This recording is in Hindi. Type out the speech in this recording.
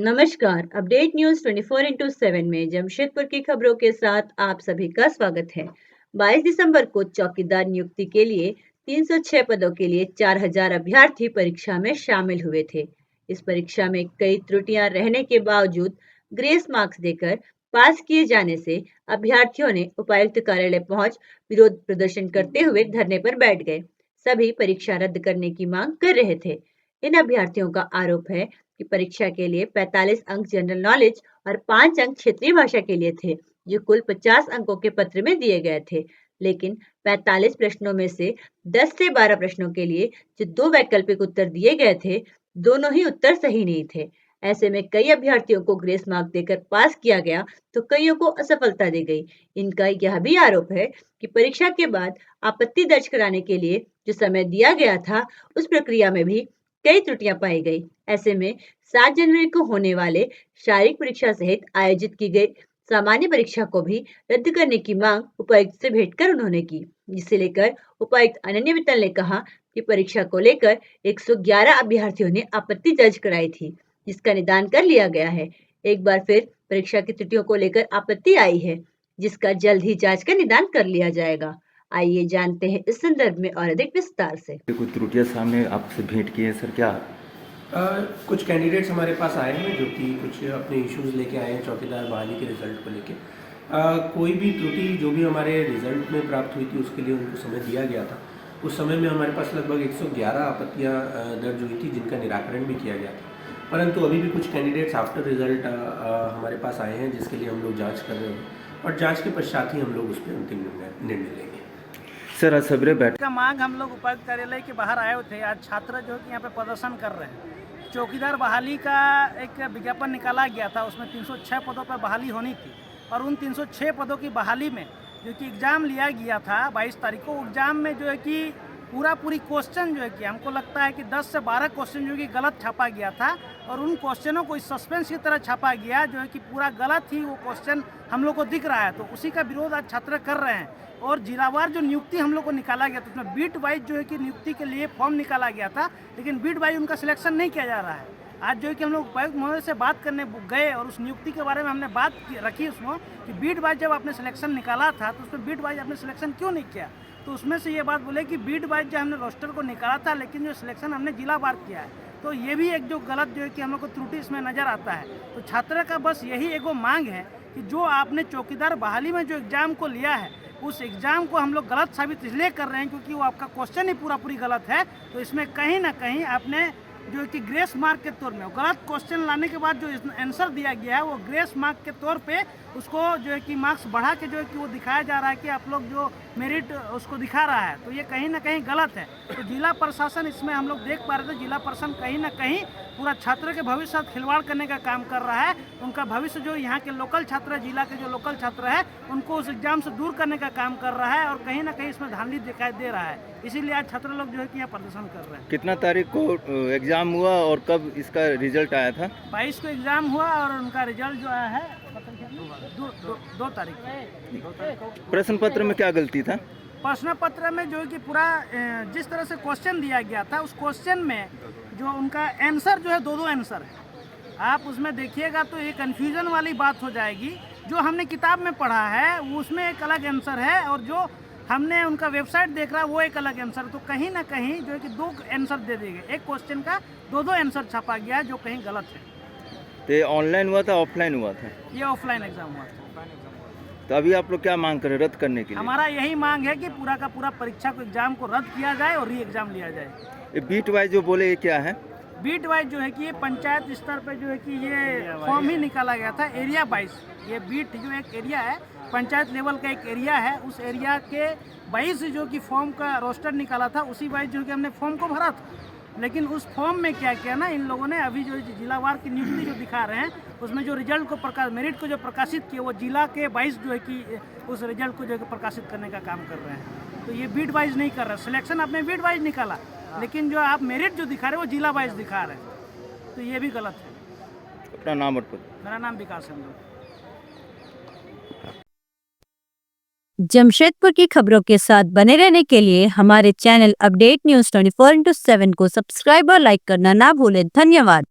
नमस्कार। अपडेट न्यूज 24x7 में जमशेदपुर की खबरों के साथ आप सभी का स्वागत है। 22 दिसंबर को चौकीदार नियुक्ति के लिए 306 पदों के लिए 4000 अभ्यर्थी परीक्षा में शामिल हुए थे। इस परीक्षा में कई त्रुटियां रहने के बावजूद ग्रेस मार्क्स देकर पास किए जाने से अभ्यर्थियों ने उपायुक्त कार्यालय पहुंच विरोध प्रदर्शन करते हुए धरने पर बैठ गए। सभी परीक्षा रद्द करने की मांग कर रहे थे। इन अभ्यर्थियों का आरोप है कि परीक्षा के लिए 45 अंक जनरल नॉलेज और 5 अंक क्षेत्रीय भाषा के लिए थे, जो कुल 50 अंकों के पत्र में दिए गए थे। लेकिन 45 प्रश्नों में से 10 से 12 प्रश्नों के लिए जो 2 वैकल्पिक उत्तर दिए गए थे, दोनों ही उत्तर सही नहीं थे। ऐसे में कई अभ्यर्थियों को ग्रेस मार्क देकर पास किया गया तो कईयों को असफलता दी गई। इनका यह भी आरोप है कि परीक्षा के बाद आपत्ति दर्ज कराने के लिए जो समय दिया गया था, उस प्रक्रिया में भी कई त्रुटियां पाई गई। ऐसे में 7 जनवरी को होने वाले शारीरिक परीक्षा सहित आयोजित की गई सामान्य परीक्षा को भी रद्द करने की मांग उपायुक्त से भेंट कर उन्होंने की, जिसे लेकर उपायुक्त अनन्य मित्तल ने कहा कि परीक्षा को लेकर 111 अभ्यर्थियों ने आपत्ति दर्ज कराई थी, जिसका निदान कर लिया गया है। एक बार फिर परीक्षा की त्रुटियों को लेकर आपत्ति आई है, जिसका जल्द ही जांच कर निदान कर लिया जाएगा। आइए जानते हैं इस संदर्भ में और अधिक विस्तार से। कुछ त्रुटियां सामने आपसे भेंट की है सर, क्या? कुछ कैंडिडेट्स हमारे पास आए हैं जो कि कुछ अपने इश्यूज लेके आए हैं चौकीदार बहाली के रिजल्ट को लेके। कोई भी त्रुटि जो भी हमारे रिजल्ट में प्राप्त हुई थी उसके लिए उनको समय दिया गया था। उस समय में हमारे पास लगभग 111 आपत्तियां दर्ज हुई थी जिनका निराकरण भी किया गया था, परंतु अभी भी कुछ कैंडिडेट्स आफ्टर रिजल्ट हमारे पास आए हैं जिसके लिए हम लोग जाँच कर रहे हैं और जाँच के पश्चात ही हम लोग उस पर अंतिम निर्णय लेंगे। सर आज सवेरे बैठ का मांग हम लोग उपायुक्त कार्यालय के बाहर आए हुए थे। आज छात्र जो कि यहाँ पे प्रदर्शन कर रहे हैं। चौकीदार बहाली का एक विज्ञापन निकाला गया था, उसमें 306 पदों पर बहाली होनी थी और उन 306 पदों की बहाली में जो कि एग्ज़ाम लिया गया था 22 तारीख को, एग्ज़ाम में जो है कि पूरी क्वेश्चन जो है कि हमको लगता है कि 10 से 12 क्वेश्चन जो कि गलत छापा गया था और उन क्वेश्चनों को इस सस्पेंस की तरह छापा गया जो है कि पूरा गलत ही वो क्वेश्चन हम लोग को दिख रहा है। तो उसी का विरोध आज छात्र कर रहे हैं। और जिलावार जो नियुक्ति हम लोग को निकाला गया था उसमें बीट वाइज जो है कि नियुक्ति के लिए फॉर्म निकाला गया था, लेकिन बीट वाइज उनका सिलेक्शन नहीं किया जा रहा है। आज जो है कि हम लोग उपायुक्त महोदय से बात करने गए और उस नियुक्ति के बारे में हमने बात रखी उसमें कि बीट वाइज जब आपने सिलेक्शन निकाला था तो उसमें बीट वाइज आपने सिलेक्शन क्यों नहीं किया। तो उसमें से ये बात बोले कि बीट वाइज जो हमने रोस्टर को निकाला था, लेकिन जो सिलेक्शन हमने जिला वार किया है। तो ये भी एक जो गलत जो है कि हम लोग को त्रुटि इसमें नज़र आता है। तो छात्र का बस यही एगो मांग है कि जो आपने चौकीदार बहाली में जो एग्ज़ाम को लिया है उस एग्ज़ाम को हम लोग गलत साबित इसलिए कर रहे हैं क्योंकि वो आपका क्वेश्चन ही पूरी गलत है। तो इसमें कहीं ना कहीं आपने जो कि ग्रेस मार्क के तौर में गलत क्वेश्चन लाने के बाद जो आंसर दिया गया है वो ग्रेस मार्क के तौर पे उसको जो है कि मार्क्स बढ़ा के जो है कि वो दिखाया जा रहा है कि आप लोग जो मेरिट उसको दिखा रहा है। तो ये कहीं ना कहीं गलत है। तो जिला प्रशासन इसमें हम लोग देख पा रहे थे, जिला प्रशासन कहीं ना कहीं पूरा छात्र के भविष्य साथ खिलवाड़ करने का काम कर रहा है। उनका भविष्य जो यहाँ के लोकल छात्र है, जिला के जो लोकल छात्र है, उनको उस एग्जाम से दूर करने का काम कर रहा है और कहीं ना कहीं इसमें धांधली दिखाई दे रहा है। इसीलिए आज छात्र लोग जो है कि यहाँ प्रदर्शन कर रहे हैं। कितना तारीख को एग्जाम हुआ और कब इसका रिजल्ट आया था? 22 को एग्जाम हुआ और उनका रिजल्ट जो आया है 2 तारीख को। प्रश्न पत्र में क्या गलती था? प्रश्न पत्र में जो है कि पूरा जिस तरह से क्वेश्चन दिया गया था उस क्वेश्चन में जो उनका आंसर जो है 2 आंसर है। आप उसमें देखिएगा तो ये कन्फ्यूजन वाली बात हो जाएगी। जो हमने किताब में पढ़ा है उसमें एक अलग आंसर है और जो हमने उनका वेबसाइट देख रहा है वो एक अलग आंसर। तो कहीं ना कहीं जो है कि 2 आंसर दे दिए गए, एक क्वेश्चन का 2 आंसर छापा गया जो कहीं गलत है। तो ये ऑनलाइन हुआ था ऑफलाइन हुआ था? ये ऑफलाइन एग्जाम हुआ था। तो अभी आप लोग क्या मांग करें रद्द करने के लिए? हमारा यही मांग है कि पूरा का पूरा परीक्षा को एग्जाम को रद्द किया जाए और री एग्जाम लिया जाए। ये बीट वाइज जो बोले ये क्या है? बीट वाइज जो है कि ये पंचायत स्तर पे जो है कि ये फॉर्म ही निकाला गया था एरिया वाइज। ये बीट जो एक एरिया है, पंचायत लेवल का एक एरिया है, उस एरिया के 22 जो कि फॉर्म का रोस्टर निकाला था उसी वाइज जो कि हमने फॉर्म को भरा था। लेकिन उस फॉर्म में क्या किया ना, इन लोगों ने अभी जो जिलावार की नियुक्ति जो दिखा रहे हैं उसमें जो रिजल्ट को मेरिट को जो प्रकाशित किए वो जिला के 22 जो है कि उस रिजल्ट को जो है प्रकाशित करने का काम कर रहे हैं। तो ये बीट वाइज नहीं कर रहे। सिलेक्शन आपने बीट वाइज निकाला, लेकिन जो आप मेरिट जो दिखा रहे हैं वो जिला वाइज दिखा रहे हैं। तो ये भी गलत है। अपना नाम और पद? मेरा नाम विकास है। जमशेदपुर की खबरों के साथ बने रहने के लिए हमारे चैनल अपडेट न्यूज 24x7 को सब्सक्राइब और लाइक करना ना भूलें। धन्यवाद।